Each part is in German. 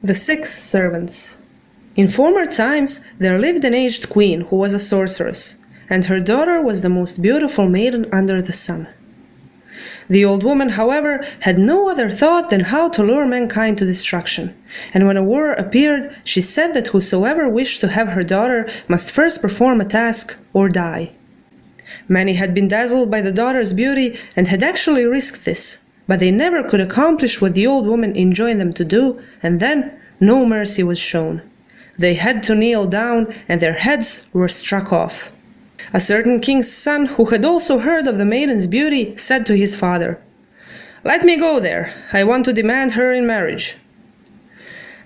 The 6 servants. In former times there lived an aged queen who was a sorceress, and her daughter was the most beautiful maiden under the sun. The old woman, however, had no other thought than how to lure mankind to destruction, and when a war appeared, she said that whosoever wished to have her daughter must first perform a task or die. Many had been dazzled by the daughter's beauty and had actually risked this, but they never could accomplish what the old woman enjoined them to do, and then no mercy was shown. They had to kneel down, and their heads were struck off. A certain king's son, who had also heard of the maiden's beauty, said to his father, "Let me go there. I want to demand her in marriage."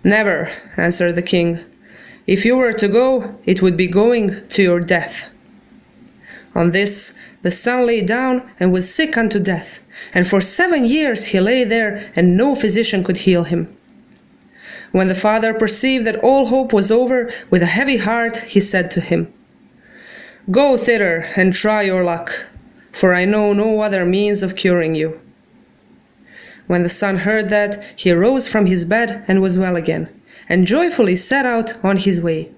"Never," answered the king. "If you were to go, it would be going to your death." On this, the son lay down and was sick unto death, and for 7 years he lay there, and no physician could heal him. When the father perceived that all hope was over, with a heavy heart he said to him, "Go thither and try your luck, for I know no other means of curing you." When the son heard that, he rose from his bed and was well again, and joyfully set out on his way.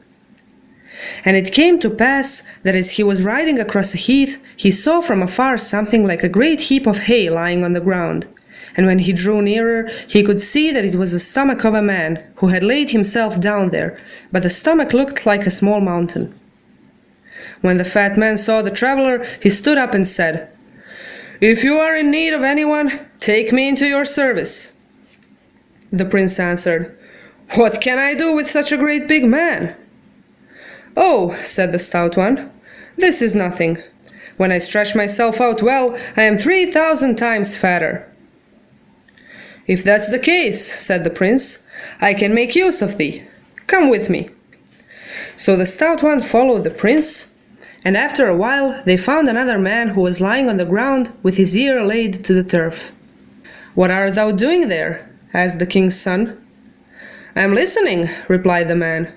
And it came to pass that as he was riding across a heath, he saw from afar something like a great heap of hay lying on the ground. And when he drew nearer, he could see that it was the stomach of a man, who had laid himself down there, but the stomach looked like a small mountain. When the fat man saw the traveler, he stood up and said, "If you are in need of anyone, take me into your service." The prince answered, "What can I do with such a great big man?" "Oh," said the stout one, "this is nothing. When I stretch myself out well, I am 3,000 times fatter." "If that's the case," said the prince, "I can make use of thee. Come with me." So the stout one followed the prince, and after a while they found another man who was lying on the ground with his ear laid to the turf. "What art thou doing there?" asked the king's son. "I am listening," replied the man.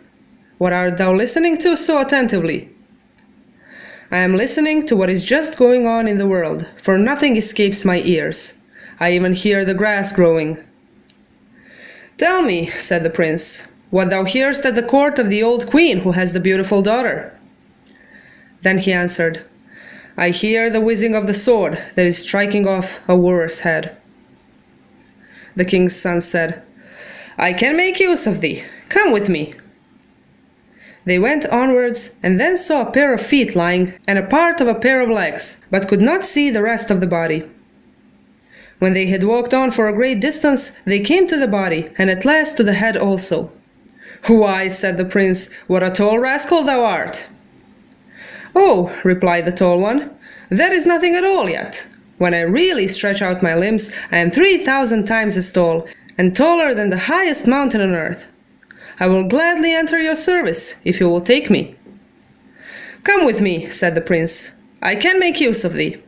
"What art thou listening to so attentively?" "I am listening to what is just going on in the world, for nothing escapes my ears. I even hear the grass growing." "Tell me," said the prince, "what thou hearest at the court of the old queen who has the beautiful daughter." Then he answered, "I hear the whizzing of the sword that is striking off a warrior's head." The king's son said, "I can make use of thee. Come with me." They went onwards, and then saw a pair of feet lying, and a part of a pair of legs, but could not see the rest of the body. When they had walked on for a great distance, they came to the body, and at last to the head also. "Why," said the prince, "what a tall rascal thou art!" "Oh," replied the tall one, "that is nothing at all yet. When I really stretch out my limbs, I am 3,000 times as tall, and taller than the highest mountain on earth. I will gladly enter your service, if you will take me." "Come with me," said the prince. "I can make use of thee."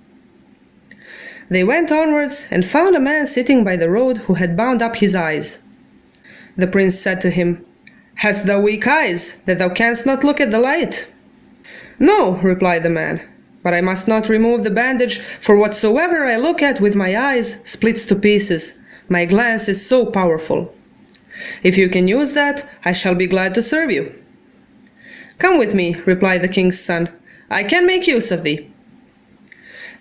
They went onwards, and found a man sitting by the road who had bound up his eyes. The prince said to him, "Hast thou weak eyes, that thou canst not look at the light?" "No," replied the man, "but I must not remove the bandage, for whatsoever I look at with my eyes splits to pieces. My glance is so powerful. If you can use that, I shall be glad to serve you." "Come with me," replied the king's son. "I can make use of thee."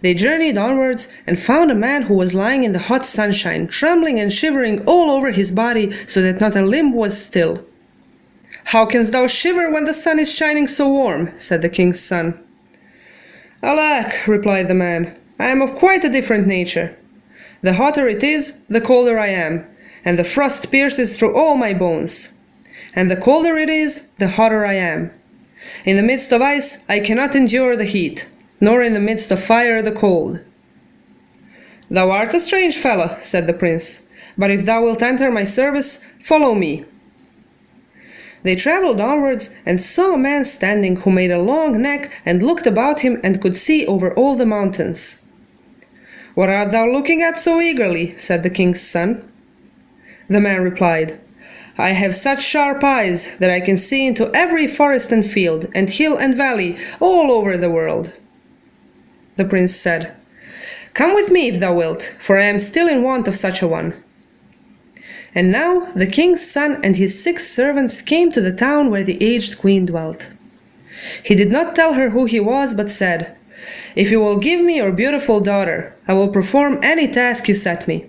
They journeyed onwards, and found a man who was lying in the hot sunshine, trembling and shivering all over his body, so that not a limb was still. "How canst thou shiver when the sun is shining so warm?" said the king's son. "Alack," replied the man, "I am of quite a different nature. The hotter it is, the colder I am, and the frost pierces through all my bones. And the colder it is, the hotter I am. In the midst of ice I cannot endure the heat, nor in the midst of fire the cold." "Thou art a strange fellow," said the prince, "but if thou wilt enter my service, follow me." They traveled onwards, and saw a man standing who made a long neck and looked about him and could see over all the mountains. "What art thou looking at so eagerly?" said the king's son. The man replied, "I have such sharp eyes that I can see into every forest and field, and hill and valley, all over the world." The prince said, "Come with me if thou wilt, for I am still in want of such a one." And now the king's son and his 6 servants came to the town where the aged queen dwelt. He did not tell her who he was, but said, "If you will give me your beautiful daughter, I will perform any task you set me."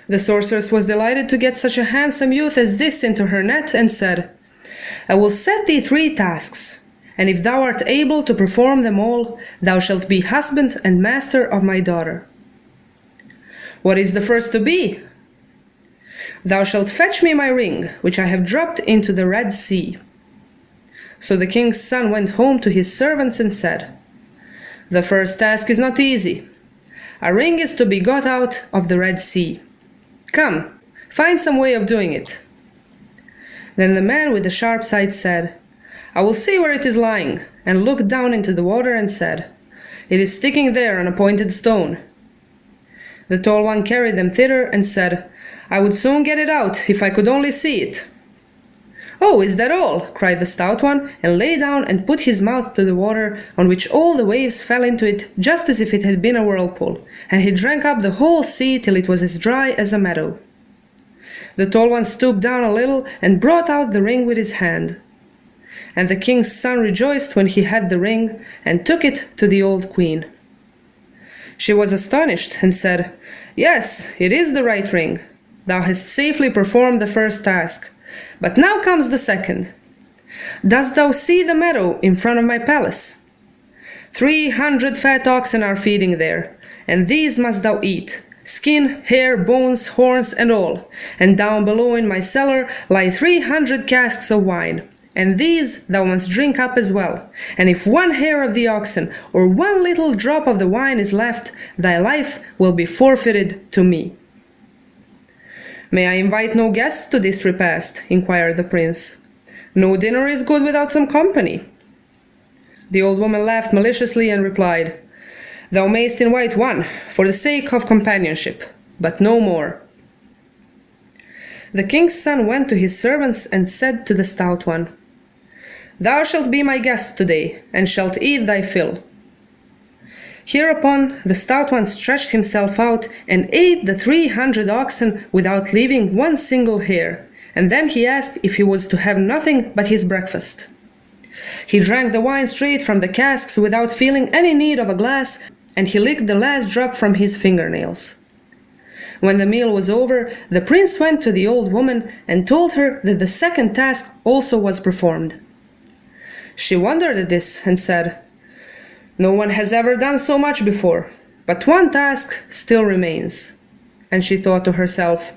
The sorceress was delighted to get such a handsome youth as this into her net, and said, "I will set thee 3 tasks, and if thou art able to perform them all, thou shalt be husband and master of my daughter." "What is the first to be?" "Thou shalt fetch me my ring, which I have dropped into the Red Sea." So the king's son went home to his servants and said, "The first task is not easy. A ring is to be got out of the Red Sea. Come, find some way of doing it." Then the man with the sharp sight said, "I will see where it is lying," and looked down into the water and said, "It is sticking there on a pointed stone." The tall one carried them thither and said, "I would soon get it out if I could only see it." "Oh, is that all?" cried the stout one, and lay down and put his mouth to the water, on which all the waves fell into it just as if it had been a whirlpool, and he drank up the whole sea till it was as dry as a meadow. The tall one stooped down a little and brought out the ring with his hand. And the king's son rejoiced when he had the ring, and took it to the old queen. She was astonished, and said, "Yes, it is the right ring. Thou hast safely performed the first task. But now comes the second. Dost thou see the meadow in front of my palace? 300 fat oxen are feeding there, and these must thou eat, skin, hair, bones, horns, and all. And down below in my cellar lie 300 casks of wine, and these thou must drink up as well. And if 1 hair of the oxen or 1 little drop of the wine is left, thy life will be forfeited to me." "May I invite no guests to this repast?" inquired the prince. "No dinner is good without some company." The old woman laughed maliciously and replied, "Thou mayst invite 1, for the sake of companionship, but no more." The king's son went to his servants and said to the stout one, "Thou shalt be my guest today, and shalt eat thy fill." Hereupon the stout one stretched himself out and ate the 300 oxen without leaving 1 single hair, and then he asked if he was to have nothing but his breakfast. He drank the wine straight from the casks without feeling any need of a glass, and he licked the last drop from his fingernails. When the meal was over, the prince went to the old woman and told her that the second task also was performed. She wondered at this and said, "No one has ever done so much before, but 1 task still remains." And she thought to herself,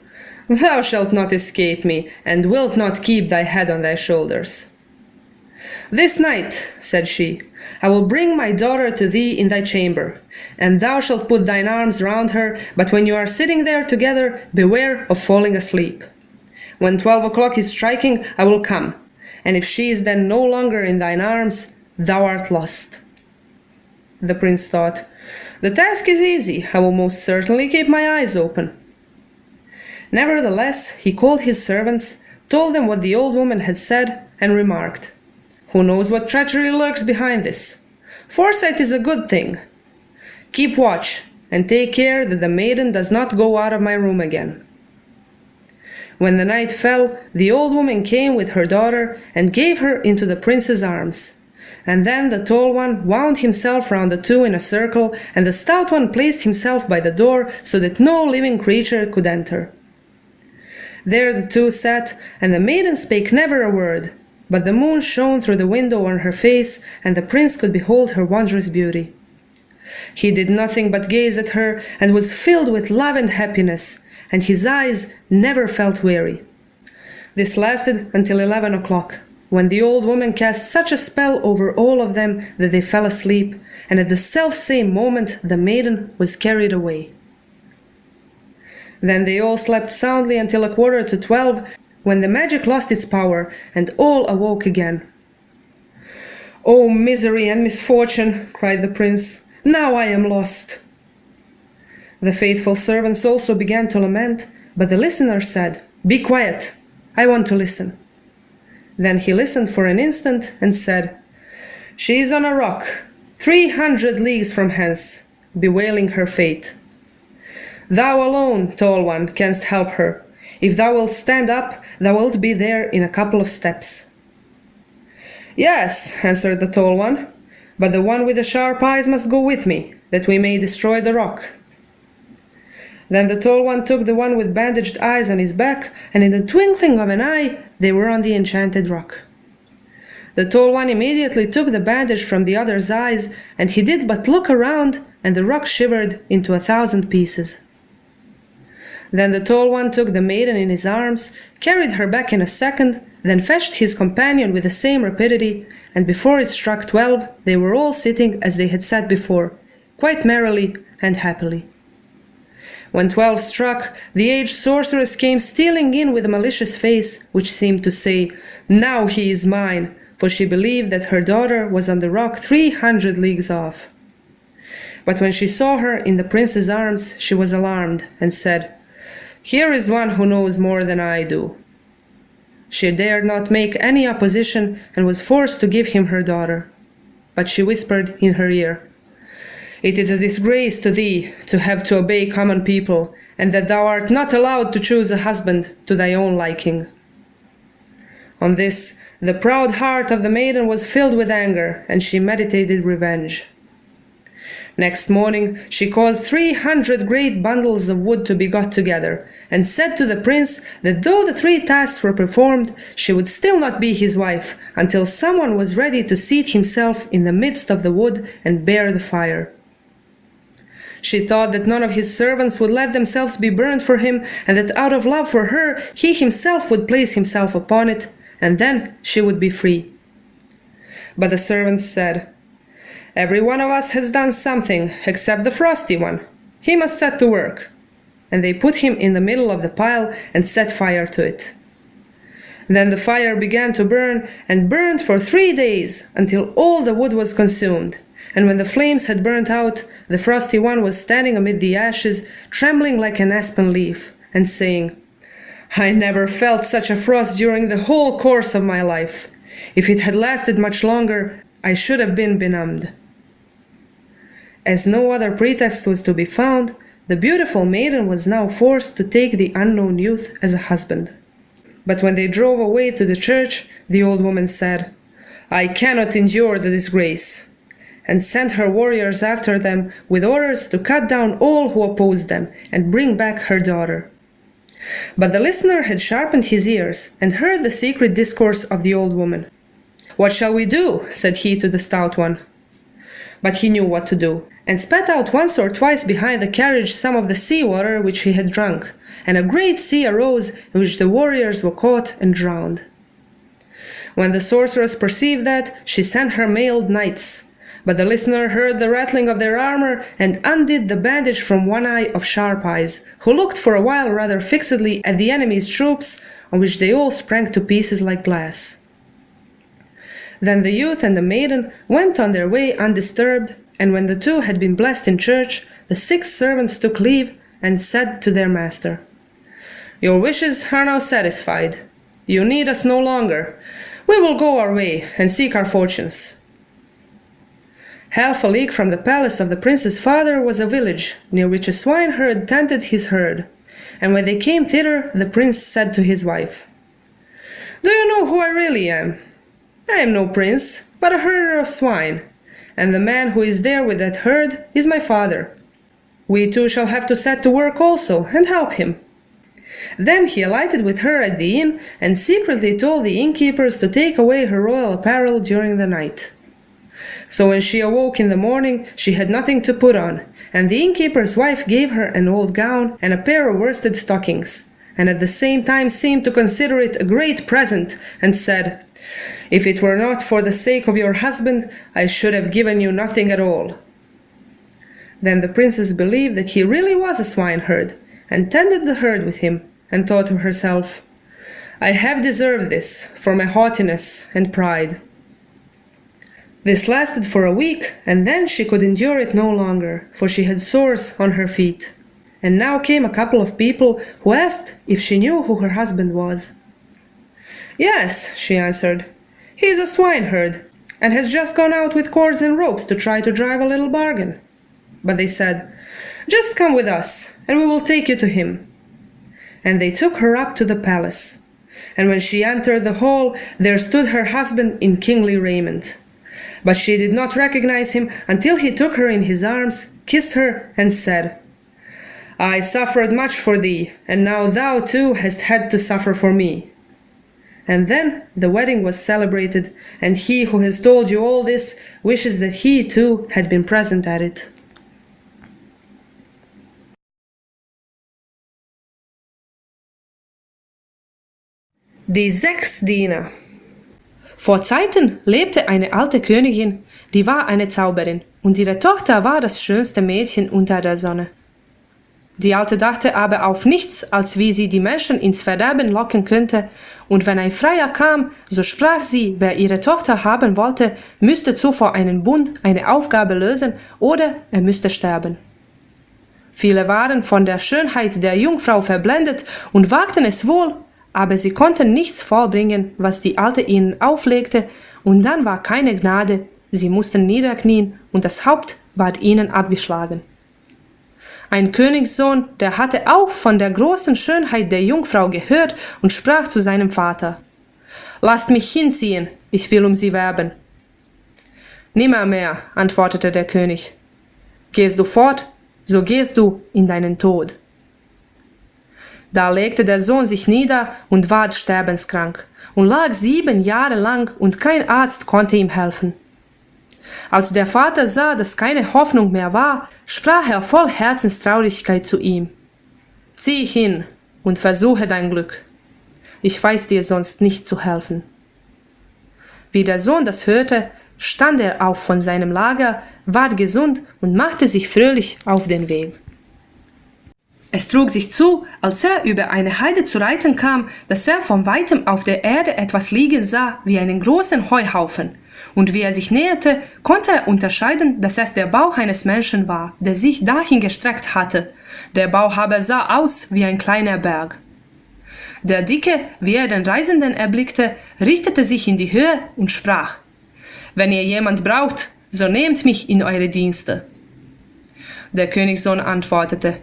"Thou shalt not escape me, and wilt not keep thy head on thy shoulders." "This night," said she, "I will bring my daughter to thee in thy chamber, and thou shalt put thine arms round her, but when you are sitting there together, beware of falling asleep. When 12 o'clock is striking, I will come, and if she is then no longer in thine arms, thou art lost." The prince thought, "The task is easy. I will most certainly keep my eyes open." Nevertheless, he called his servants, told them what the old woman had said, and remarked, "Who knows what treachery lurks behind this? Foresight is a good thing. Keep watch, and take care that the maiden does not go out of my room again." When the night fell, the old woman came with her daughter and gave her into the prince's arms. And then the tall one wound himself round the 2 in a circle, and the stout one placed himself by the door so that no living creature could enter. There the 2 sat, and the maiden spake never a word, but the moon shone through the window on her face, and the prince could behold her wondrous beauty. He did nothing but gaze at her, and was filled with love and happiness, and his eyes never felt weary. This lasted until 11 o'clock, when the old woman cast such a spell over all of them that they fell asleep, and at the self-same moment the maiden was carried away. Then they all slept soundly until 11:45, when the magic lost its power, and all awoke again. "Oh, misery and misfortune!" cried the prince. "Now I am lost!" The faithful servants also began to lament, but the listener said, "Be quiet, I want to listen." Then he listened for an instant and said, "She is on a rock, 300 leagues from hence, bewailing her fate. Thou alone, tall one, canst help her. If thou wilt stand up, thou wilt be there in a couple of steps." "Yes," answered the tall one, "but the one with the sharp eyes must go with me, that we may destroy the rock." Then the tall one took the one with bandaged eyes on his back, and in the twinkling of an eye they were on the enchanted rock. The tall one immediately took the bandage from the other's eyes, and he did but look around, and the rock shivered into 1,000 pieces. Then the tall one took the maiden in his arms, carried her back in a second, then fetched his companion with the same rapidity, and before it struck 12 they were all sitting as they had sat before, quite merrily and happily. When 12 struck, the aged sorceress came stealing in with a malicious face, which seemed to say, "Now he is mine," for she believed that her daughter was on the rock 300 leagues off. But when she saw her in the prince's arms, she was alarmed, and said, "Here is one who knows more than I do." She dared not make any opposition, and was forced to give him her daughter. But she whispered in her ear, "It is a disgrace to thee to have to obey common people, and that thou art not allowed to choose a husband to thy own liking." On this, the proud heart of the maiden was filled with anger, and she meditated revenge. Next morning she caused 300 great bundles of wood to be got together, and said to the prince that though the 3 tasks were performed, she would still not be his wife until someone was ready to seat himself in the midst of the wood and bear the fire. She thought that none of his servants would let themselves be burned for him, and that out of love for her he himself would place himself upon it, and then she would be free. But the servants said, "Every one of us has done something, except the frosty one. He must set to work." And they put him in the middle of the pile and set fire to it. Then the fire began to burn, and burned for 3 days, until all the wood was consumed. And when the flames had burnt out, the frosty one was standing amid the ashes, trembling like an aspen leaf, and saying, "I never felt such a frost during the whole course of my life. If it had lasted much longer, I should have been benumbed." As no other pretext was to be found, the beautiful maiden was now forced to take the unknown youth as a husband. But when they drove away to the church, the old woman said, "I cannot endure the disgrace," and sent her warriors after them with orders to cut down all who opposed them and bring back her daughter. But the listener had sharpened his ears and heard the secret discourse of the old woman. "What shall we do?" said he to the stout one. But he knew what to do, and spat out once or twice behind the carriage some of the sea water which he had drunk, and a great sea arose in which the warriors were caught and drowned. When the sorceress perceived that, she sent her mailed knights. But the listener heard the rattling of their armor, and undid the bandage from one eye of Sharp Eyes, who looked for a while rather fixedly at the enemy's troops, on which they all sprang to pieces like glass. Then the youth and the maiden went on their way undisturbed, and when the 2 had been blessed in church, the 6 servants took leave and said to their master, "Your wishes are now satisfied. You need us no longer. We will go our way and seek our fortunes." Half a league from the palace of the prince's father was a village, near which a swineherd tended his herd, and when they came thither, the prince said to his wife, "Do you know who I really am? I am no prince, but a herder of swine, and the man who is there with that herd is my father. We 2 shall have to set to work also, and help him." Then he alighted with her at the inn, and secretly told the innkeepers to take away her royal apparel during the night. So when she awoke in the morning, she had nothing to put on, and the innkeeper's wife gave her an old gown and a pair of worsted stockings, and at the same time seemed to consider it a great present, and said, "If it were not for the sake of your husband, I should have given you nothing at all." Then the princess believed that he really was a swineherd, and tended the herd with him, and thought to herself, "I have deserved this for my haughtiness and pride." This lasted for a week, and then she could endure it no longer, for she had sores on her feet. And now came a couple of people who asked if she knew who her husband was. "Yes," she answered, "he is a swineherd, and has just gone out with cords and ropes to try to drive a little bargain." But they said, "Just come with us, and we will take you to him." and they took her up to the palace. And when she entered the hall, there stood her husband in kingly raiment. But she did not recognize him until he took her in his arms, kissed her, and said, I suffered much for thee, and now thou too hast had to suffer for me. And then the wedding was celebrated, and he who has told you all this wishes that he too had been present at it. Die 6 Diener. Vor Zeiten lebte eine alte Königin, die war eine Zauberin, und ihre Tochter war das schönste Mädchen unter der Sonne. Die Alte dachte aber auf nichts, als wie sie die Menschen ins Verderben locken könnte, und wenn ein Freier kam, so sprach sie, wer ihre Tochter haben wollte, müsste zuvor einen Bund, eine Aufgabe lösen, oder er müsste sterben. Viele waren von der Schönheit der Jungfrau verblendet und wagten es wohl, aber sie konnten nichts vollbringen, was die Alte ihnen auflegte, und dann war keine Gnade, sie mussten niederknien, und das Haupt ward ihnen abgeschlagen. Ein Königssohn, der hatte auch von der großen Schönheit der Jungfrau gehört und sprach zu seinem Vater: »Lasst mich hinziehen, ich will um sie werben.« »Nimmermehr«, antwortete der König. »Gehst du fort, so gehst du in deinen Tod.« Da legte der Sohn sich nieder und ward sterbenskrank und lag 7 Jahre lang, und kein Arzt konnte ihm helfen. Als der Vater sah, dass keine Hoffnung mehr war, sprach er voll Herzenstraurigkeit zu ihm: »Zieh hin und versuche dein Glück. Ich weiß dir sonst nicht zu helfen.« Wie der Sohn das hörte, stand er auf von seinem Lager, ward gesund und machte sich fröhlich auf den Weg. Es trug sich zu, als er über eine Heide zu reiten kam, dass er von weitem auf der Erde etwas liegen sah wie einen großen Heuhaufen. Und wie er sich näherte, konnte er unterscheiden, dass es der Bauch eines Menschen war, der sich dahin gestreckt hatte. Der Bauch aber sah aus wie ein kleiner Berg. Der Dicke, wie er den Reisenden erblickte, richtete sich in die Höhe und sprach: »Wenn ihr jemand braucht, so nehmt mich in eure Dienste.« Der Königssohn antwortete: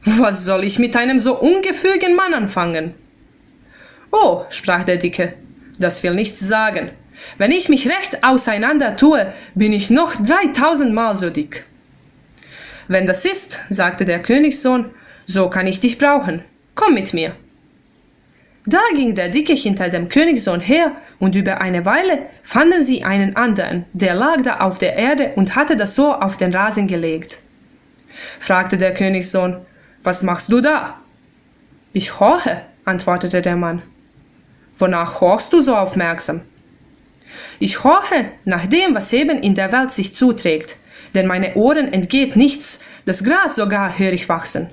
»Was soll ich mit einem so ungefügigen Mann anfangen?« »Oh«, sprach der Dicke, »das will nichts sagen. Wenn ich mich recht auseinander tue, bin ich noch 3000 Mal so dick.« »Wenn das ist«, sagte der Königssohn, »so kann ich dich brauchen. Komm mit mir.« Da ging der Dicke hinter dem Königssohn her, und über eine Weile fanden sie einen anderen, der lag da auf der Erde und hatte das Ohr auf den Rasen gelegt. Fragte der Königssohn: »Was machst du da?« »Ich horche«, antwortete der Mann. »Wonach horchst du so aufmerksam?« »Ich horche nach dem, was eben in der Welt sich zuträgt, denn meine Ohren entgeht nichts, das Gras sogar höre ich wachsen.«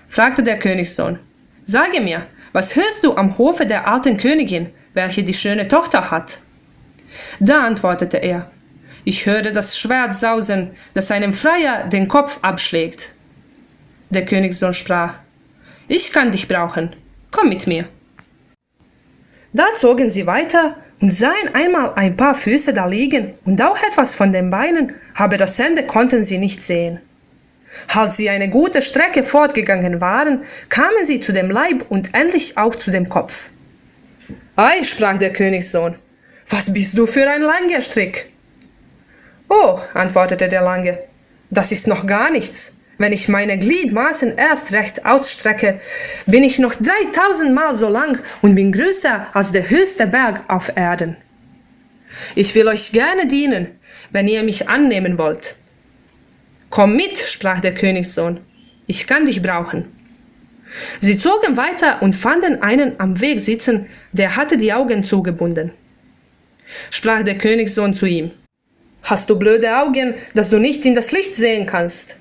Fragte der Königssohn: »Sage mir, was hörst du am Hofe der alten Königin, welche die schöne Tochter hat?« Da antwortete er: »Ich höre das Schwert sausen, das einem Freier den Kopf abschlägt.« Der Königssohn sprach: »Ich kann dich brauchen, komm mit mir.« Da zogen sie weiter und sahen einmal ein paar Füße da liegen und auch etwas von den Beinen, aber das Ende konnten sie nicht sehen. Als sie eine gute Strecke fortgegangen waren, kamen sie zu dem Leib und endlich auch zu dem Kopf. »Ei«, sprach der Königssohn, »was bist du für ein langer Strick?« »Oh«, antwortete der Lange, »das ist noch gar nichts. Wenn ich meine Gliedmaßen erst recht ausstrecke, bin ich noch 3000 Mal so lang und bin größer als der höchste Berg auf Erden. Ich will euch gerne dienen, wenn ihr mich annehmen wollt.« »Komm mit«, sprach der Königssohn, »ich kann dich brauchen.« Sie zogen weiter und fanden einen am Weg sitzen, der hatte die Augen zugebunden. Sprach der Königssohn zu ihm: »Hast du blöde Augen, dass du nicht in das Licht sehen kannst?«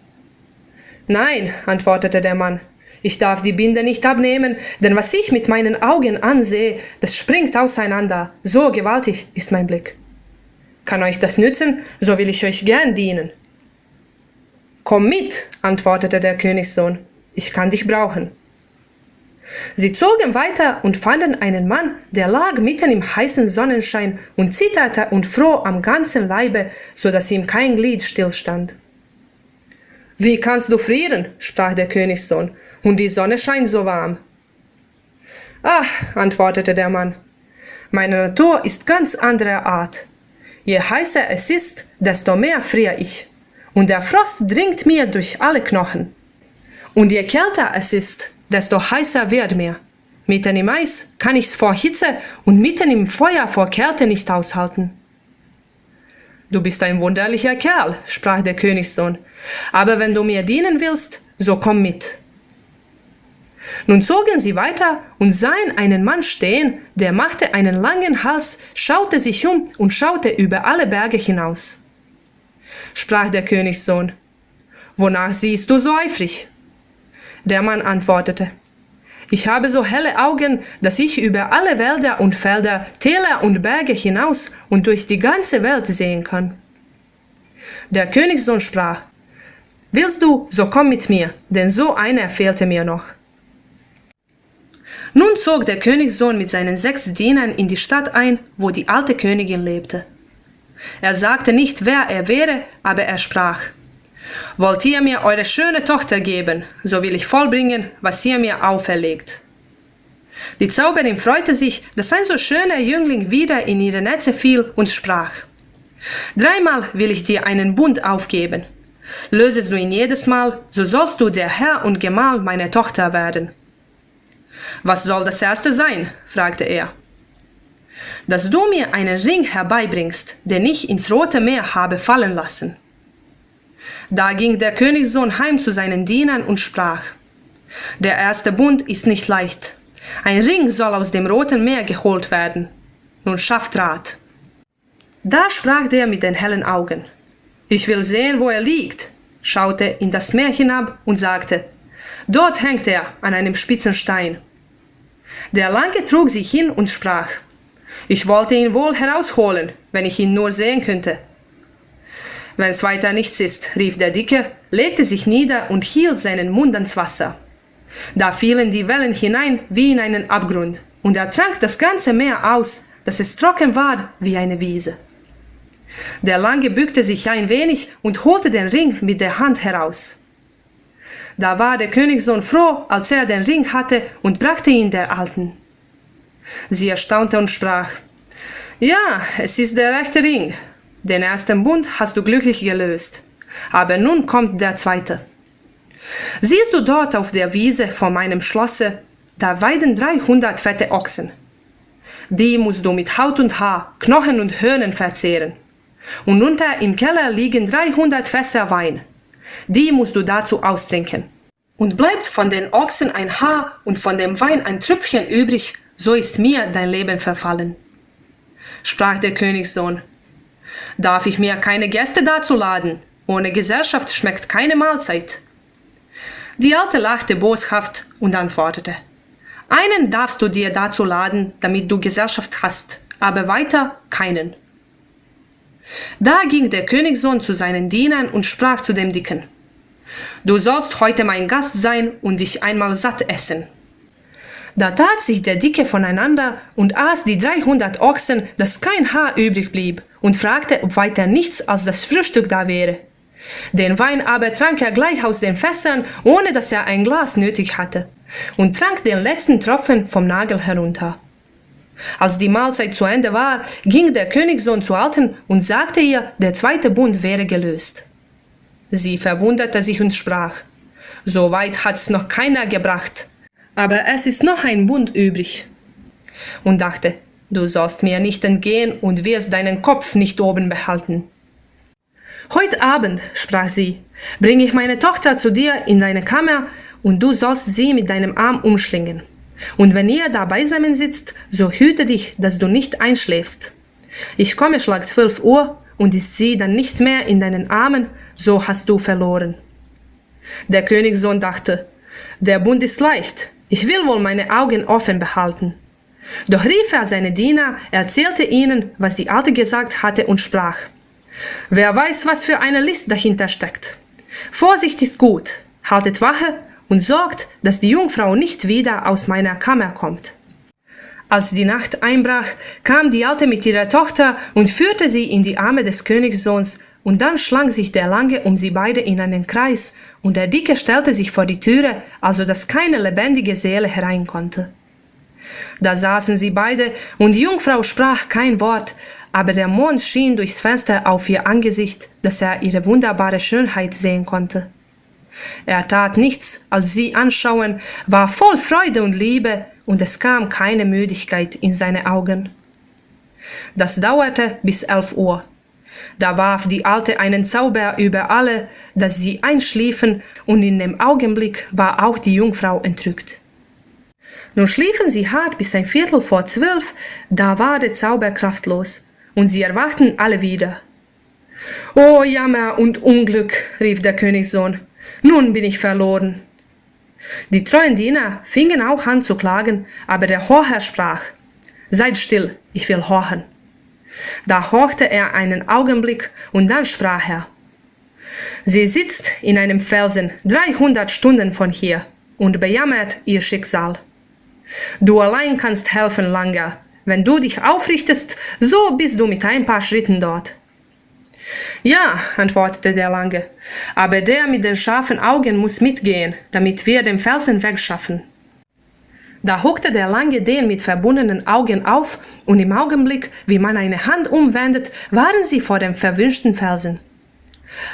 »Nein«, antwortete der Mann, »ich darf die Binde nicht abnehmen, denn was ich mit meinen Augen ansehe, das springt auseinander, so gewaltig ist mein Blick. Kann euch das nützen, so will ich euch gern dienen.« »Komm mit«, antwortete der Königssohn, »ich kann dich brauchen.« Sie zogen weiter und fanden einen Mann, der lag mitten im heißen Sonnenschein und zitterte und fror am ganzen Leibe, so dass ihm kein Glied stillstand. Wie kannst du frieren? Sprach der Königssohn, und die Sonne scheint so warm. Ach, antwortete der Mann, meine Natur ist ganz anderer Art. Je heißer es ist, desto mehr friere ich, und der Frost dringt mir durch alle Knochen. Und je kälter es ist, desto heißer wird mir. Mitten im Eis kann ich's vor Hitze und mitten im Feuer vor Kälte nicht aushalten. Du bist ein wunderlicher Kerl, sprach der Königssohn, aber wenn du mir dienen willst, so komm mit. Nun zogen sie weiter und sahen einen Mann stehen, der machte einen langen Hals, schaute sich um und schaute über alle Berge hinaus. Sprach der Königssohn, wonach siehst du so eifrig? Der Mann antwortete, ich habe so helle Augen, dass ich über alle Wälder und Felder, Täler und Berge hinaus und durch die ganze Welt sehen kann. Der Königssohn sprach, willst du, so komm mit mir, denn so einer fehlte mir noch. Nun zog der Königssohn mit seinen 6 Dienern in die Stadt ein, wo die alte Königin lebte. Er sagte nicht, wer er wäre, aber er sprach, wollt ihr mir eure schöne Tochter geben, so will ich vollbringen, was ihr mir auferlegt. Die Zauberin freute sich, dass ein so schöner Jüngling wieder in ihre Netze fiel und sprach, 3-mal will ich dir einen Bund aufgeben. Lösest du ihn jedes Mal, so sollst du der Herr und Gemahl meiner Tochter werden. Was soll das erste sein? Fragte er. Dass du mir einen Ring herbeibringst, den ich ins Rote Meer habe fallen lassen. Da ging der Königssohn heim zu seinen Dienern und sprach, der erste Bund ist nicht leicht. Ein Ring soll aus dem Roten Meer geholt werden. Nun schafft Rat. Da sprach der mit den hellen Augen. Ich will sehen, wo er liegt, schaute in das Meer hinab und sagte, dort hängt er an einem spitzen Stein. Der Lange trug sich hin und sprach, ich wollte ihn wohl herausholen, wenn ich ihn nur sehen könnte. Wenn's weiter nichts ist, rief der Dicke, legte sich nieder und hielt seinen Mund ans Wasser. Da fielen die Wellen hinein wie in einen Abgrund, und er trank das ganze Meer aus, dass es trocken war wie eine Wiese. Der Lange bückte sich ein wenig und holte den Ring mit der Hand heraus. Da war der Königssohn froh, als er den Ring hatte, und brachte ihn der Alten. Sie erstaunte und sprach, ja, es ist der rechte Ring. Den ersten Bund hast du glücklich gelöst, aber nun kommt der zweite. Siehst du dort auf der Wiese vor meinem Schlosse, da weiden 300 fette Ochsen. Die musst du mit Haut und Haar, Knochen und Hörnern verzehren. Und unter im Keller liegen 300 Fässer Wein. Die musst du dazu austrinken. Und bleibt von den Ochsen ein Haar und von dem Wein ein Tröpfchen übrig, so ist mir dein Leben verfallen. Sprach der Königssohn, darf ich mir keine Gäste dazu laden? Ohne Gesellschaft schmeckt keine Mahlzeit. Die Alte lachte boshaft und antwortete, einen darfst du dir dazu laden, damit du Gesellschaft hast, aber weiter keinen. Da ging der Königssohn zu seinen Dienern und sprach zu dem Dicken, du sollst heute mein Gast sein und dich einmal satt essen. Da tat sich der Dicke voneinander und aß die 300 Ochsen, dass kein Haar übrig blieb, und fragte, ob weiter nichts als das Frühstück da wäre. Den Wein aber trank er gleich aus den Fässern, ohne dass er ein Glas nötig hatte, und trank den letzten Tropfen vom Nagel herunter. Als die Mahlzeit zu Ende war, ging der Königssohn zur Alten und sagte ihr, der zweite Bund wäre gelöst. Sie verwunderte sich und sprach, so weit hat's noch keiner gebracht, aber es ist noch ein Bund übrig. Und dachte, du sollst mir nicht entgehen und wirst deinen Kopf nicht oben behalten. Heute Abend, sprach sie, bringe ich meine Tochter zu dir in deine Kammer, und du sollst sie mit deinem Arm umschlingen. Und wenn ihr da beisammen sitzt, so hüte dich, dass du nicht einschläfst. Ich komme Schlag 12 Uhr, und ist sie dann nicht mehr in deinen Armen, so hast du verloren. Der Königssohn dachte, der Bund ist leicht, ich will wohl meine Augen offen behalten. Doch rief er seine Diener, erzählte ihnen, was die Alte gesagt hatte und sprach, wer weiß, was für eine List dahinter steckt. Vorsicht ist gut, haltet Wache und sorgt, dass die Jungfrau nicht wieder aus meiner Kammer kommt. Als die Nacht einbrach, kam die Alte mit ihrer Tochter und führte sie in die Arme des Königssohns, und dann schlang sich der Lange um sie beide in einen Kreis, und der Dicke stellte sich vor die Türe, also dass keine lebendige Seele herein konnte. Da saßen sie beide, und die Jungfrau sprach kein Wort, aber der Mond schien durchs Fenster auf ihr Angesicht, dass er ihre wunderbare Schönheit sehen konnte. Er tat nichts als sie anschauen, war voll Freude und Liebe, und es kam keine Müdigkeit in seine Augen. Das dauerte bis 11 Uhr. Da warf die Alte einen Zauber über alle, dass sie einschliefen, und in dem Augenblick war auch die Jungfrau entrückt. Nun schliefen sie hart bis 11:45, da war der Zauber kraftlos, und sie erwachten alle wieder. »O Jammer und Unglück«, rief der Königssohn, »nun bin ich verloren.« Die treuen Diener fingen auch an zu klagen, aber der Horcher sprach, »Seid still, ich will horchen.« Da horchte er einen Augenblick, und dann sprach er, »Sie sitzt in einem Felsen 300 Stunden von hier und bejammert ihr Schicksal. Du allein kannst helfen, Langer. Wenn du dich aufrichtest, so bist du mit ein paar Schritten dort.« »Ja«, antwortete der Lange, »aber der mit den scharfen Augen muss mitgehen, damit wir den Felsen wegschaffen.« Da huckte der Lange den mit verbundenen Augen auf, und im Augenblick, wie man eine Hand umwendet, waren sie vor dem verwünschten Felsen.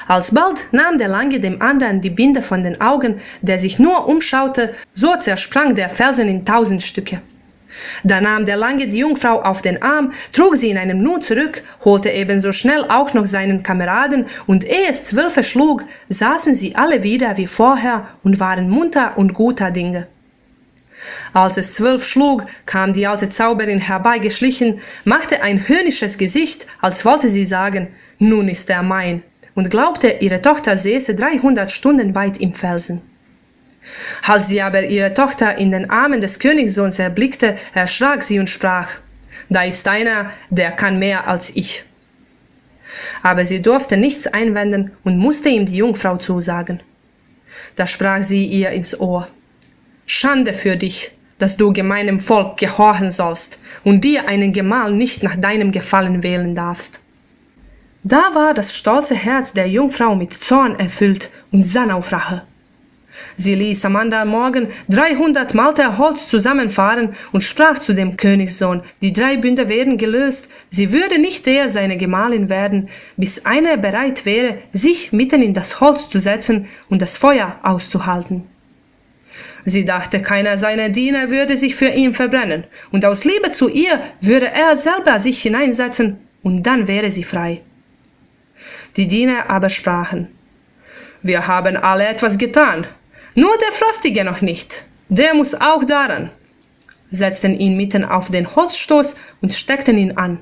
Alsbald nahm der Lange dem anderen die Binde von den Augen, der sich nur umschaute, so zersprang der Felsen in 1000 Stücke. Da nahm der Lange die Jungfrau auf den Arm, trug sie in einem Nu zurück, holte ebenso schnell auch noch seinen Kameraden, und ehe es 12 schlug, saßen sie alle wieder wie vorher und waren munter und guter Dinge. Als es 12 schlug, kam die alte Zauberin herbeigeschlichen, machte ein höhnisches Gesicht, als wollte sie sagen, nun ist er mein, und glaubte, ihre Tochter säße 300 Stunden weit im Felsen. Als sie aber ihre Tochter in den Armen des Königssohns erblickte, erschrak sie und sprach, »Da ist einer, der kann mehr als ich.« Aber sie durfte nichts einwenden und musste ihm die Jungfrau zusagen. Da sprach sie ihr ins Ohr, »Schande für dich, dass du gemeinem Volk gehorchen sollst und dir einen Gemahl nicht nach deinem Gefallen wählen darfst.« Da war das stolze Herz der Jungfrau mit Zorn erfüllt und sann auf Rache. Sie ließ am anderen Morgen 300 Malter Holz zusammenfahren und sprach zu dem Königssohn, die 3 Bünde wären gelöst, sie würde nicht eher seine Gemahlin werden, bis einer bereit wäre, sich mitten in das Holz zu setzen und das Feuer auszuhalten. Sie dachte, keiner seiner Diener würde sich für ihn verbrennen, und aus Liebe zu ihr würde er selber sich hineinsetzen, und dann wäre sie frei. Die Diener aber sprachen, »Wir haben alle etwas getan, nur der Frostige noch nicht, der muss auch daran«, setzten ihn mitten auf den Holzstoß und steckten ihn an.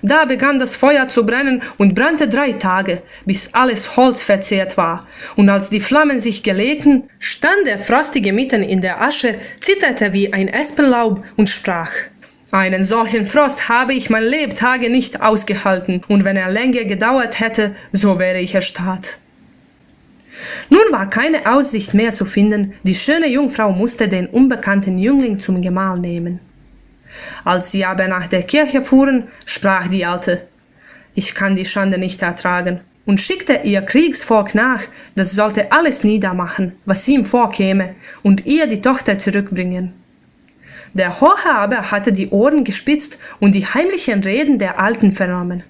Da begann das Feuer zu brennen und brannte 3 Tage, bis alles Holz verzehrt war, und als die Flammen sich gelegten, stand der Frostige mitten in der Asche, zitterte wie ein Espenlaub und sprach, »Einen solchen Frost habe ich mein Lebtage nicht ausgehalten, und wenn er länger gedauert hätte, so wäre ich erstarrt.« Nun war keine Aussicht mehr zu finden, die schöne Jungfrau musste den unbekannten Jüngling zum Gemahl nehmen. Als sie aber nach der Kirche fuhren, sprach die Alte, »Ich kann die Schande nicht ertragen«, und schickte ihr Kriegsvolk nach, das sollte alles niedermachen, was ihm vorkäme, und ihr die Tochter zurückbringen. Der Horcher aber hatte die Ohren gespitzt und die heimlichen Reden der Alten vernommen.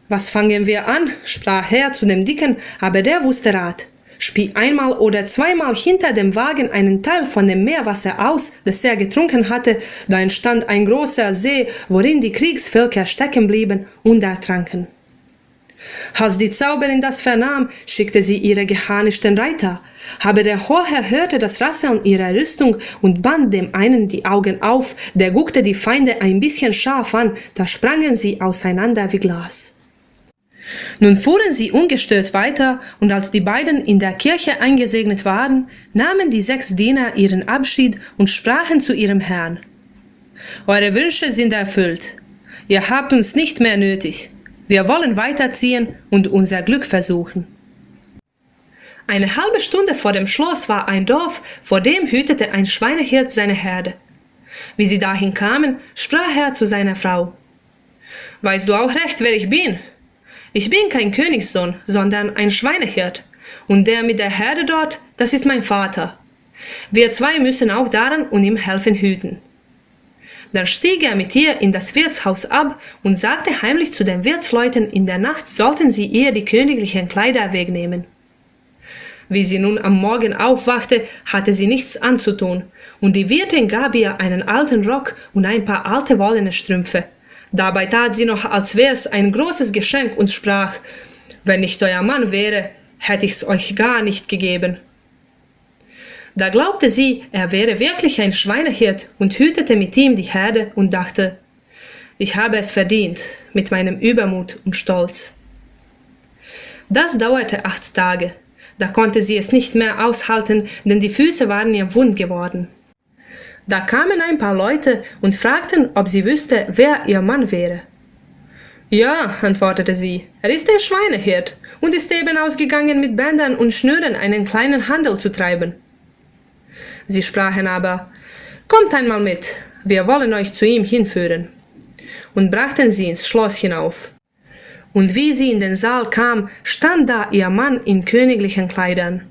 »Was fangen wir an?«, sprach er zu dem Dicken, aber der wusste Rat. »Spie einmal oder zweimal hinter dem Wagen einen Teil von dem Meerwasser aus, das er getrunken hatte, da entstand ein großer See, worin die Kriegsvölker stecken blieben und ertranken.« Als die Zauberin das vernahm, schickte sie ihre geharnischten Reiter, aber der Horcher hörte das Rasseln ihrer Rüstung und band dem einen die Augen auf, der guckte die Feinde ein bisschen scharf an, da sprangen sie auseinander wie Glas. Nun fuhren sie ungestört weiter, und als die beiden in der Kirche eingesegnet waren, nahmen die 6 Diener ihren Abschied und sprachen zu ihrem Herrn, »Eure Wünsche sind erfüllt. Ihr habt uns nicht mehr nötig. Wir wollen weiterziehen und unser Glück versuchen.« Eine halbe Stunde vor dem Schloss war ein Dorf, vor dem hütete ein Schweinehirt seine Herde. Wie sie dahin kamen, sprach er zu seiner Frau, »Weißt du auch recht, wer ich bin?« Ich bin kein Königssohn, sondern ein Schweinehirt. Und der mit der Herde dort, das ist mein Vater. Wir zwei müssen auch daran und ihm helfen hüten. Dann stieg er mit ihr in das Wirtshaus ab und sagte heimlich zu den Wirtsleuten, in der Nacht sollten sie ihr die königlichen Kleider wegnehmen. Wie sie nun am Morgen aufwachte, hatte sie nichts anzutun, und die Wirtin gab ihr einen alten Rock und ein paar alte wollene Strümpfe. Dabei tat sie noch, als wär's ein großes Geschenk und sprach: »Wenn ich euer Mann wäre, hätte ich's euch gar nicht gegeben.« Da glaubte sie, er wäre wirklich ein Schweinehirt und hütete mit ihm die Herde und dachte: »Ich habe es verdient, mit meinem Übermut und Stolz.« Das dauerte 8 Tage. Da konnte sie es nicht mehr aushalten, denn die Füße waren ihr wund geworden. Da kamen ein paar Leute und fragten, ob sie wüsste, wer ihr Mann wäre. »Ja«, antwortete sie, »er ist ein Schweinehirt und ist eben ausgegangen, mit Bändern und Schnüren einen kleinen Handel zu treiben.« Sie sprachen aber: »Kommt einmal mit, wir wollen euch zu ihm hinführen«, und brachten sie ins Schloss hinauf. Und wie sie in den Saal kam, stand da ihr Mann in königlichen Kleidern.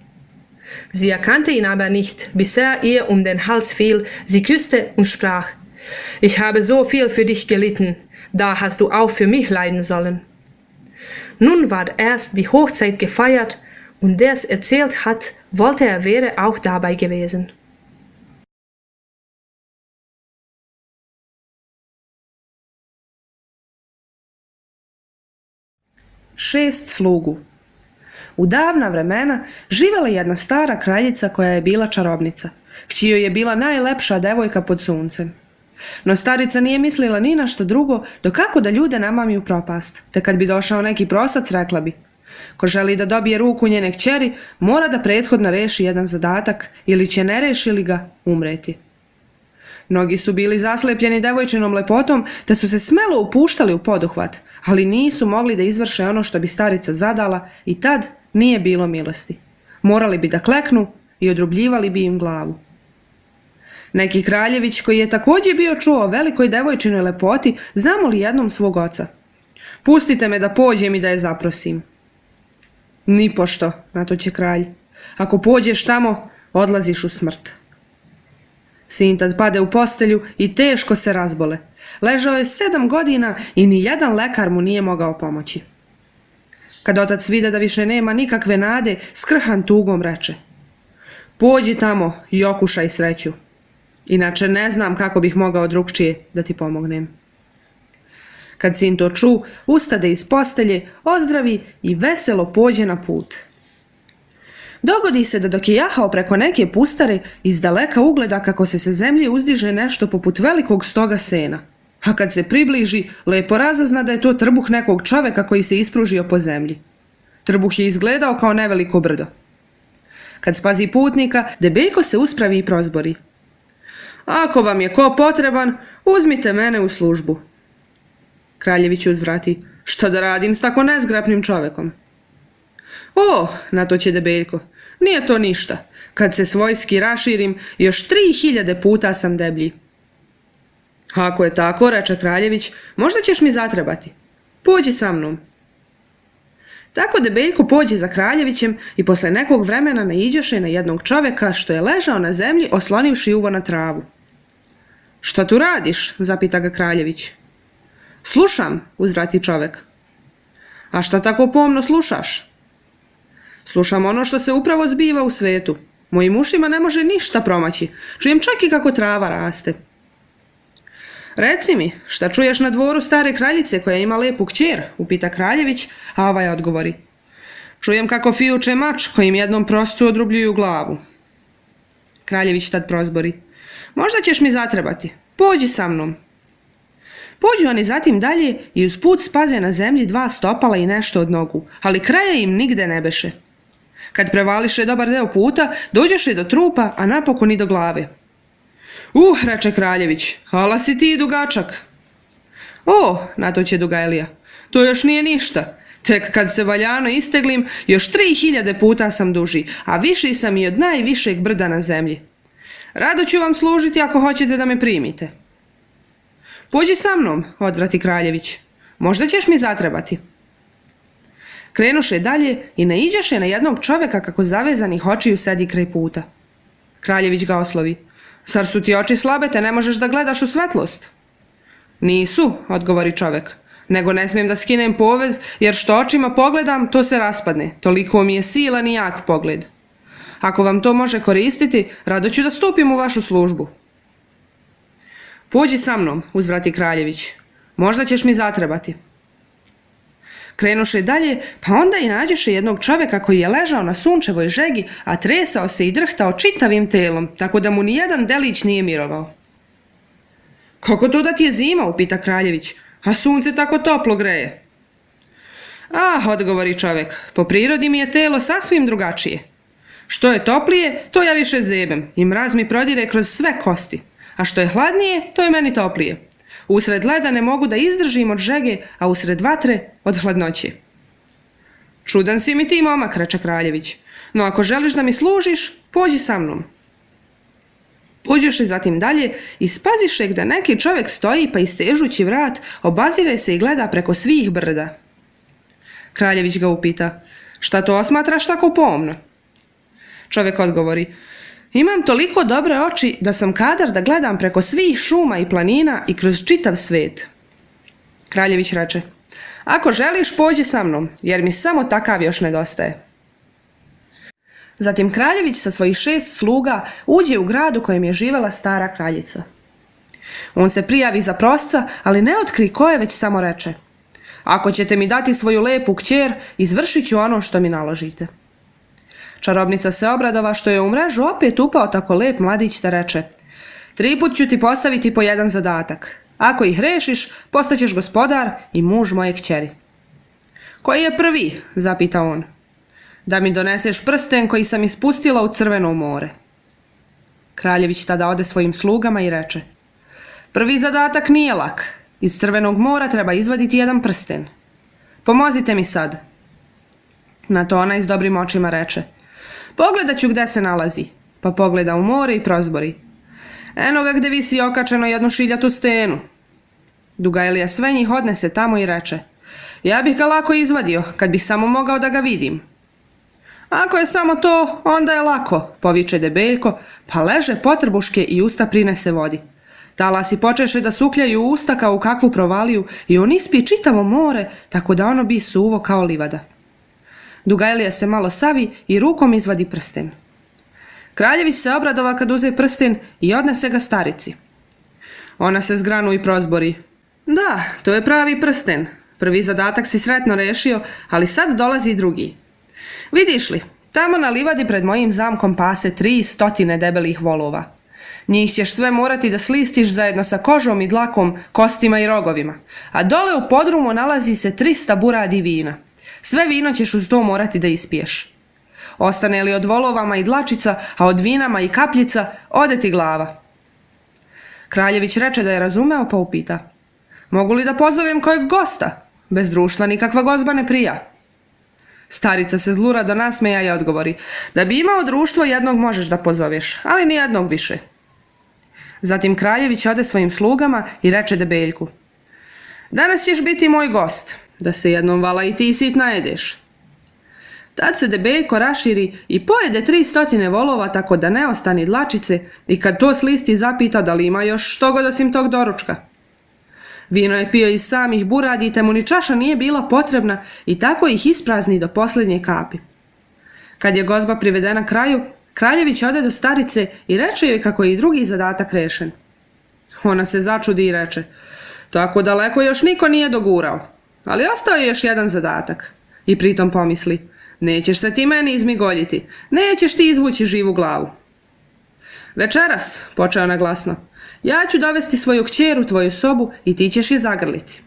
Sie erkannte ihn aber nicht, bis er ihr um den Hals fiel, sie küsste und sprach: »Ich habe so viel für dich gelitten, da hast du auch für mich leiden sollen.« Nun war erst die Hochzeit gefeiert, und der es erzählt hat, wollte er wäre auch dabei gewesen. 6 slugu. U davna vremena živjela je jedna stara kraljica koja je bila čarobnica, kći joj je bila najlepša devojka pod suncem. No starica nije mislila ni na što drugo do kako da ljude namami u propast, te kad bi došao neki prosac rekla bi: ko želi da dobije ruku njene kćeri, mora da prethodno reši jedan zadatak, ili će ne reši li ga umreti. Mnogi su bili zaslepljeni devojčinom lepotom, te su se smelo upuštali u poduhvat, ali nisu mogli da izvrše ono što bi starica zadala i tad nije bilo milosti. Morali bi da kleknu i odrubljivali bi im glavu. Neki kraljević, koji je također bio čuo o velikoj devojčinoj lepoti, zamoli jednom svog oca: pustite me da pođem i da je zaprosim. Nipošto, na to će kralj. Ako pođeš tamo, odlaziš u smrt. Sin tad pade u postelju i teško se razbole. Ležao je 7 godina i ni jedan lekar mu nije mogao pomoći. Kad otac vide da više nema nikakve nade, skrhan tugom reče: pođi tamo i okušaj sreću. Inače ne znam kako bih mogao drugčije da ti pomognem. Kad sin to ču, ustade iz postelje, ozdravi i veselo pođe na put. Dogodi se da dok je jahao preko neke pustare, iz daleka ugleda kako se sa zemlje uzdiže nešto poput velikog stoga sena. A kad se približi, lepo razazna da je to trbuh nekog čoveka koji se ispružio po zemlji. Trbuh je izgledao kao neveliko brdo. Kad spazi putnika, debeljko se uspravi i prozbori: ako vam je ko potreban, uzmite mene u službu. Kraljević uzvrati: šta da radim s tako nezgrapnim čovekom? O, na to će debeljko, nije to ništa. Kad se svojski raširim, još 3000 puta sam deblji. Ako je tako, reče kraljević, možda ćeš mi zatrebati. Pođi sa mnom. Tako debeljko pođe za kraljevićem i posle nekog vremena naiđoše na jednog čoveka što je ležao na zemlji oslonivši uvo na travu. Šta tu radiš? Zapita ga kraljević. Slušam, uzvrati čovek. A šta tako pomno slušaš? Slušam ono što se upravo zbiva u svetu. Mojim ušima ne može ništa promaći. Čujem čak i kako trava raste. Reci mi, šta čuješ na dvoru stare kraljice koja ima lepu kćer? Upita kraljević, a ovaj odgovori: čujem kako fijuče mač kojim jednom proscu odrubljuju glavu. Kraljević tad prozbori: možda ćeš mi zatrebati, pođi sa mnom. Pođu oni zatim dalje i uz put spaze na zemlji 2 stopala i nešto od nogu, ali kraja im nigde ne beše. Kad prevališe dobar deo puta, dođoše do trupa, a napokon i do glave. Reče kraljević, ala si ti dugačak. O, na to će Dugajlija, to još nije ništa. Tek kad se valjano isteglim, još 3000 puta sam duži, a viši sam i od najvišeg brda na zemlji. Rado ću vam služiti ako hoćete da me primite. Pođi sa mnom, odvrati kraljević, možda ćeš mi zatrebati. Krenuše dalje i naiđeše na jednog čoveka kako zavezanih očiju sedi kraj puta. Kraljević ga oslovi. Zar su ti oči slabe te ne možeš da gledaš u svetlost? Nisu, odgovori čovek, nego ne smijem da skinem povez jer što očima pogledam to se raspadne, toliko mi je silan i jak pogled. Ako vam to može koristiti, rado ću da stupim u vašu službu. Pođi sa mnom, uzvrati Kraljević, možda ćeš mi zatrebati. Krenuše dalje, pa onda i nađeše jednog čoveka koji je ležao na sunčevoj žegi, a tresao se i drhtao čitavim telom, tako da mu ni jedan delić nije mirovao. Kako to da ti je zima, upita Kraljević, a sunce tako toplo greje? Ah, odgovori čovek, po prirodi mi je telo sasvim drugačije. Što je toplije, to ja više zebem i mraz mi prodire kroz sve kosti, a što je hladnije, to je meni toplije. Usred leda ne mogu da izdržim od žege, a usred vatre od hladnoće. Čudan si mi ti, momak, reče Kraljević, no ako želiš da mi služiš, pođi sa mnom. Pođoše zatim dalje i spaziše gde neki čovek stoji pa istežući vrat, obazire se i gleda preko svih brda. Kraljević ga upita, šta to osmatraš tako pomno? Čovek odgovori, imam toliko dobre oči da sam kadar da gledam preko svih šuma i planina i kroz čitav svet. Kraljević reče, ako želiš pođi sa mnom, jer mi samo takav još nedostaje. Zatim Kraljević sa svojih 6 sluga uđe u grad u kojem je živela stara kraljica. On se prijavi za prosca, ali ne otkri ko je, već samo reče, ako ćete mi dati svoju lepu kćer, izvršit ću ono što mi naložite. Čarobnica se obradova što je u mrežu opet upao tako lep mladić te reče, 3 put ću ti postaviti po jedan zadatak. Ako ih rešiš, postaćeš gospodar i muž moje kćeri. Koji je prvi? Zapita on. Da mi doneseš prsten koji sam ispustila u Crveno more. Kraljević tada ode svojim slugama i reče, prvi zadatak nije lak. Iz Crvenog mora treba izvaditi jedan prsten. Pomozite mi sad. Na to onaj s dobrim očima reče, pogledat ću gde se nalazi. Pa pogleda u more i prozbori. Eno ga gde visi okačeno jednu šiljatu stenu. Dugailija sve njih odnese tamo i reče, ja bih ga lako izvadio, kad bih samo mogao da ga vidim. Ako je samo to, onda je lako, poviče Debeljko, pa leže potrbuške i usta prinese vodi. Talasi počeše da sukljaju usta kao u kakvu provaliju i on ispi čitavo more, tako da ono bi suvo kao livada. Dugailija se malo savi i rukom izvadi prsten. Kraljević se obradova kad uze prsten i odnese ga starici. Ona se zgranu i prozbori. Da, to je pravi prsten. Prvi zadatak si sretno rešio, ali sad dolazi i drugi. Vidiš li, tamo na livadi pred mojim zamkom pase 300 debelih volova. Njih ćeš sve morati da slistiš zajedno sa kožom i dlakom, kostima i rogovima. A dole u podrumu nalazi se 300 buradi vina. Sve vino ćeš uz to morati da ispiješ. Ostane li od volovama i dlačica, a od vinama i kapljica, ode ti glava. Kraljević reče da je razumeo pa upita. Mogu li da pozovem kojeg gosta? Bez društva nikakva gozba ne prija. Starica se zlurado nasmeja i odgovori, da bi imao društvo jednog možeš da pozoveš, ali ni jednog više. Zatim Kraljević ode svojim slugama i reče Debeljku, danas ćeš biti moj gost, da se jednom vala i ti sit najedeš. Tad se Debeljko raširi i pojede 300 volova tako da ne ostani dlačice i kad to slisti zapita da li ima još što god osim tog doručka. Vino je pio iz samih buradi te mu ni čaša nije bila potrebna i tako ih isprazni do posljednje kapi. Kad je gozba privedena kraju, Kraljević ode do starice i reče joj kako je i drugi zadatak rešen. Ona se začudi i reče, tako daleko još niko nije dogurao, ali ostao je još jedan zadatak. I pritom pomisli, nećeš se ti meni izmigoljiti, nećeš ti izvući živu glavu. Večeras, počeo ona glasno, ja ću dovesti svoju kćer u tvoju sobu i ti ćeš je zagrliti.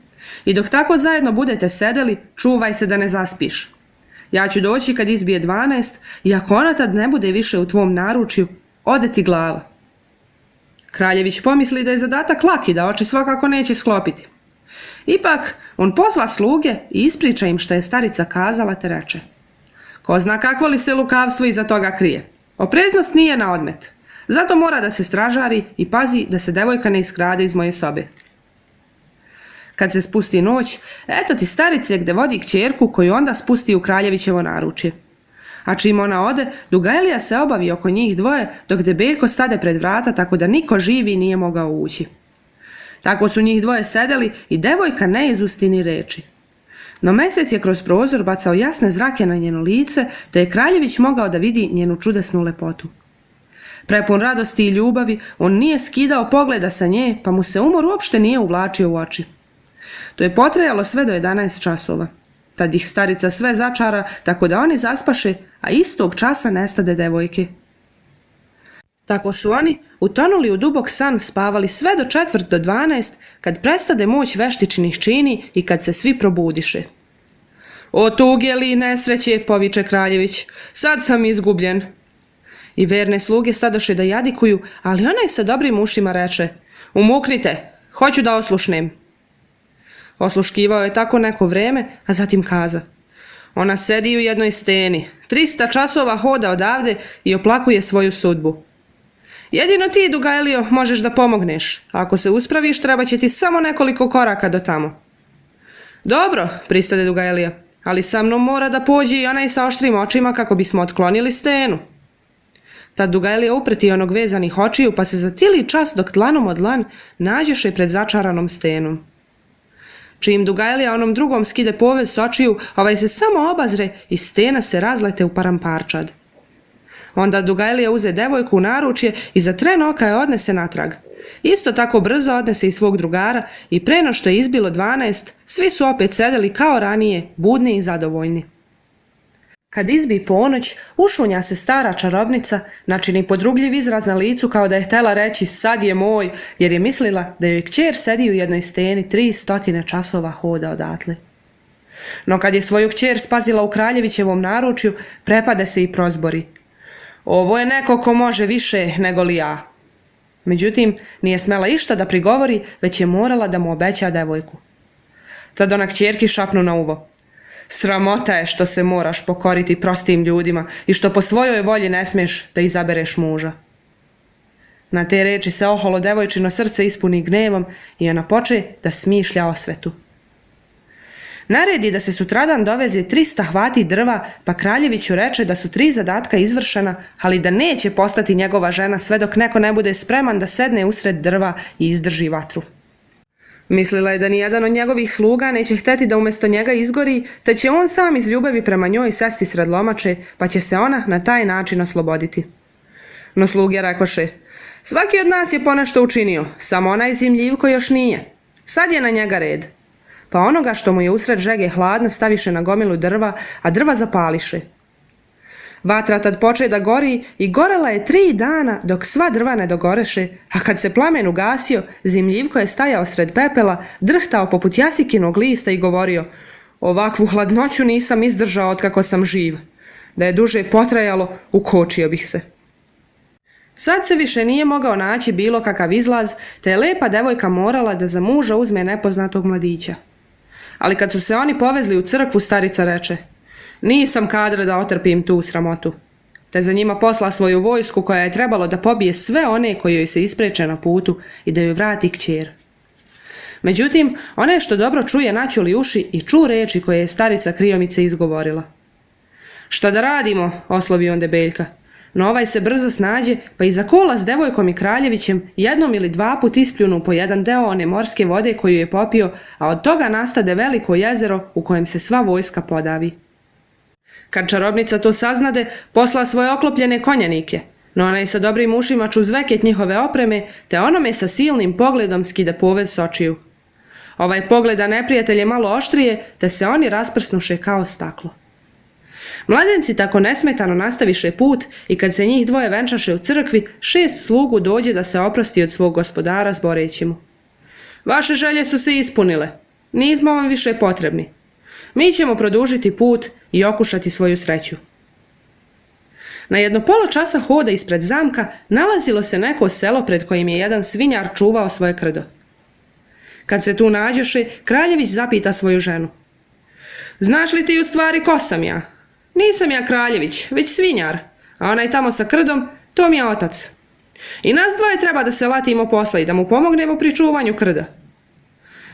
I dok tako zajedno budete sedeli, čuvaj se da ne zaspiš. Ja ću doći kad izbije 12 i ako ona tad ne bude više u tvom naručju, ode ti glava. Kraljević pomisli da je zadatak lak i da oči svakako neće sklopiti. Ipak, on pozva sluge i ispriča im što je starica kazala te reče. Ko zna kakvo li se lukavstvo iza toga krije. Opreznost nije na odmet. Zato mora da se stražari i pazi da se devojka ne iskrade iz moje sobe. Kad se spusti noć, eto ti starice gde vodi kćerku koju onda spusti u kraljevićevo naručje. A čim ona ode, Dugailija se obavi oko njih dvoje dok Debeljko stade pred vrata tako da niko živi nije mogao ući. Tako su njih dvoje sedeli i devojka ne izusti ni reči. No mesec je kroz prozor bacao jasne zrake na njeno lice, te je kraljević mogao da vidi njenu čudesnu lepotu. Prepun radosti i ljubavi, on nije skidao pogleda sa nje, pa mu se umor uopšte nije uvlačio u oči. To je potrajalo sve do 11 časova. Tad ih starica sve začara, tako da oni zaspaše, a istog časa nestade devojke. Tako su oni, utonuli u dubok san, spavali sve do 11:45, kad prestade moć veštičinih čini i kad se svi probudiše. O tuge li nesreće, poviče kraljević, sad sam izgubljen. I verne sluge stadoše da jadikuju, ali onaj sa dobrim ušima reče, umuknite, hoću da oslušnem. Osluškivao je tako neko vreme, a zatim kaza. Ona sedi u jednoj steni, 300 časova hoda odavde i oplakuje svoju sudbu. Jedino ti, Dugailio, možeš da pomogneš. Ako se uspraviš, treba će ti samo nekoliko koraka do tamo. Dobro, pristade Dugailija, ali sa mnom mora da pođe i onaj sa oštrim očima kako bismo otklonili stenu. Tad Dugailija upreti onog vezanih očiju, pa se za tili čas dok dlanom od dlan nađeše pred začaranom stenom. Čim Dugailija onom drugom skide povez s očiju, ovaj se samo obazre i stena se razlete u paramparčad. Onda Dugailija uze devojku u naručje i za tren oka je odnese natrag. Isto tako brzo odnese i svog drugara i pre no što je izbilo 12, svi su opet sedeli kao ranije, budni i zadovoljni. Kad izbi ponoć, ušunja se stara čarobnica, načini podrugljiv izraz na licu kao da je htela reći sad je moj, jer je mislila da joj kćer sedi u jednoj steni 300 časova hoda odatle. No kad je svoju kćer spazila u kraljevićevom naručju, prepade se i prozbori. Ovo je neko ko može više nego li ja. Međutim, nije smela išta da prigovori, već je morala da mu obeća devojku. Tad ona kćerki šapnu na uvo. Sramota je što se moraš pokoriti prostim ljudima i što po svojoj volji ne smiješ da izabereš muža. Na te reči se oholo devojčino srce ispuni gnevom i ona poče da smišlja osvetu. Naredi da se sutradan doveze 300 hvati drva, pa kraljeviću reče da su 3 zadatka izvršena, ali da neće postati njegova žena sve dok neko ne bude spreman da sedne usred drva i izdrži vatru. Mislila je da nijedan od njegovih sluga neće hteti da umjesto njega izgori, te će on sam iz ljubavi prema njoj sesti sred lomače, pa će se ona na taj način osloboditi. No sluge rekoše, svaki od nas je ponešto učinio, samo onaj zimljivko još nije. Sad je na njega red. Pa onoga što mu je usred žege hladno staviše na gomilu drva, a drva zapališe. Vatra tad poče da gori i gorela je 3 dana dok sva drva ne dogoreše, a kad se plamen ugasio, zimljivko je stajao sred pepela, drhtao poput jasikinog lista i govorio, ovakvu hladnoću nisam izdržao otkako sam živ. Da je duže potrajalo, ukočio bih se. Sad se više nije mogao naći bilo kakav izlaz, te je lepa devojka morala da za muža uzme nepoznatog mladića. Ali kad su se oni povezli u crkvu, starica reče, nisam kadra da otrpim tu sramotu. Te za njima posla svoju vojsku koja je trebalo da pobije sve one koji joj se ispreče na putu i da joj vrati kćer. Međutim, one što dobro čuje načuli uši i ču reči koje je starica kriomice izgovorila. Šta da radimo, oslovi on Debeljka. No ovaj se brzo snađe, pa iza kola s devojkom i kraljevićem jednom ili 2 put ispljunu po jedan deo one morske vode koju je popio, a od toga nastade veliko jezero u kojem se sva vojska podavi. Kad čarobnica to saznade, posla svoje oklopljene konjanike, no onaj sa dobrim ušima ču zveket njihove opreme, te onome sa silnim pogledom skide povez s očiju. Ovaj pogleda neprijatelj je malo oštrije, te se oni rasprsnuše kao staklo. Mladenci tako nesmetano nastaviše put i kad se njih dvoje venčaše u crkvi, 6 slugu dođe da se oprosti od svog gospodara zboreći mu. Vaše želje su se ispunile, nismo vam više potrebni. Mi ćemo produžiti put i okušati svoju sreću. Na jedno pola časa hoda ispred zamka nalazilo se neko selo pred kojim je jedan svinjar čuvao svoje krdo. Kad se tu nađoše, kraljević zapita svoju ženu. Znaš li ti u stvari ko sam ja? Nisam ja kraljević, već svinjar, a onaj tamo sa krdom, to mi je otac. I nas dvoje treba da se latimo posla i da mu pomognemo pri čuvanju krda.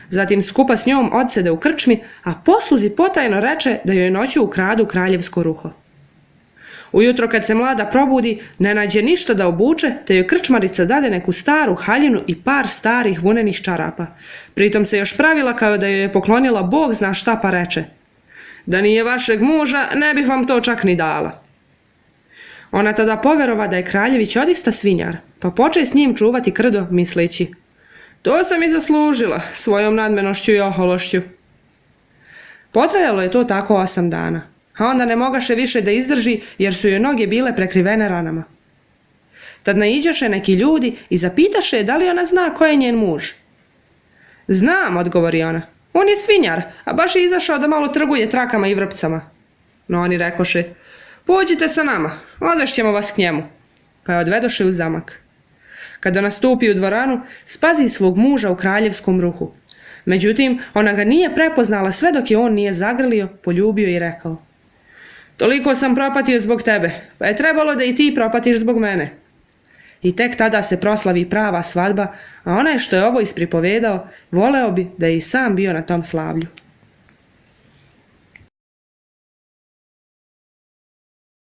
zatim skupa s njom odsede u krčmi, a posluzi potajno reče da joj noću ukradu kraljevsko ruho. Ujutro kad se mlada probudi, ne nađe ništa da obuče, te joj krčmarica dade neku staru haljinu i par starih vunenih čarapa. Pritom se još pravila kao da joj je poklonila Bog zna šta, pa reče: da nije vašeg muža, ne bih vam to čak ni dala. Ona tada poverova da je kraljević odista svinjar, pa poče s njim čuvati krdo, misleći: to sam i zaslužila svojom nadmenošću i ohološću. Potrajalo je to tako 8 dana, a onda ne mogaše više da izdrži, jer su joj noge bile prekrivene ranama. Tad naiđoše neki ljudi i zapitaše da li ona zna ko je njen muž. Znam, odgovori ona, on je svinjar, a baš je izašao da malo trguje trakama i vrpcama. No oni rekoše: pođite sa nama, odvešćemo vas k njemu. Pa je odvedoše u zamak. Kada nastupi u dvoranu, spazi svog muža u kraljevskom ruhu. Međutim, ona ga nije prepoznala sve dok je on nije zagrlio, poljubio i rekao: toliko sam propatio zbog tebe, pa je trebalo da i ti propatiš zbog mene. I tek tada se proslavi prava svadba, a onaj što je ovo ispripovedao, voleo bi da je i sam bio na tom slavlju.